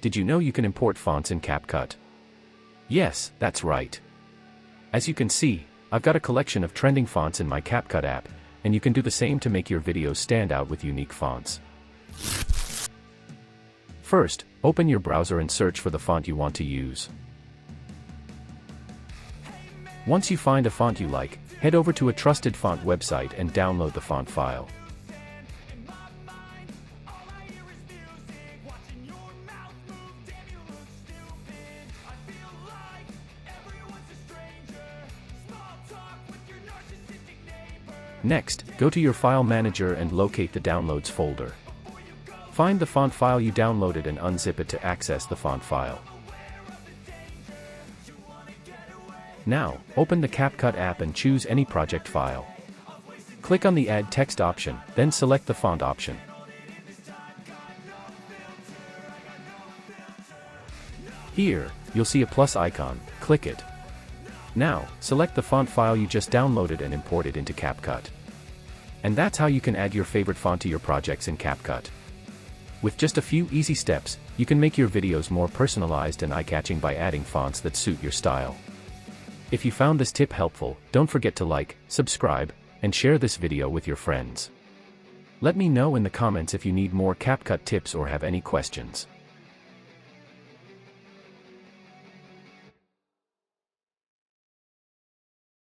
Did you know you can import fonts in CapCut? Yes, that's right. As you can see, I've got a collection of trending fonts in my CapCut app, and you can do the same to make your videos stand out with unique fonts. First, open your browser and search for the font you want to use. Once you find a font you like, head over to a trusted font website and download the font file. Next, go to your file manager and locate the Downloads folder. Find the font file you downloaded and unzip it to access the font file. Now, open the CapCut app and choose any project file. Click on the Add Text option, then select the font option. Here, you'll see a plus icon. Click it. Now, select the font file you just downloaded and import it into CapCut. And that's how you can add your favorite font to your projects in CapCut. With just a few easy steps, you can make your videos more personalized and eye-catching by adding fonts that suit your style. If you found this tip helpful, don't forget to like, subscribe, and share this video with your friends. Let me know in the comments if you need more CapCut tips or have any questions.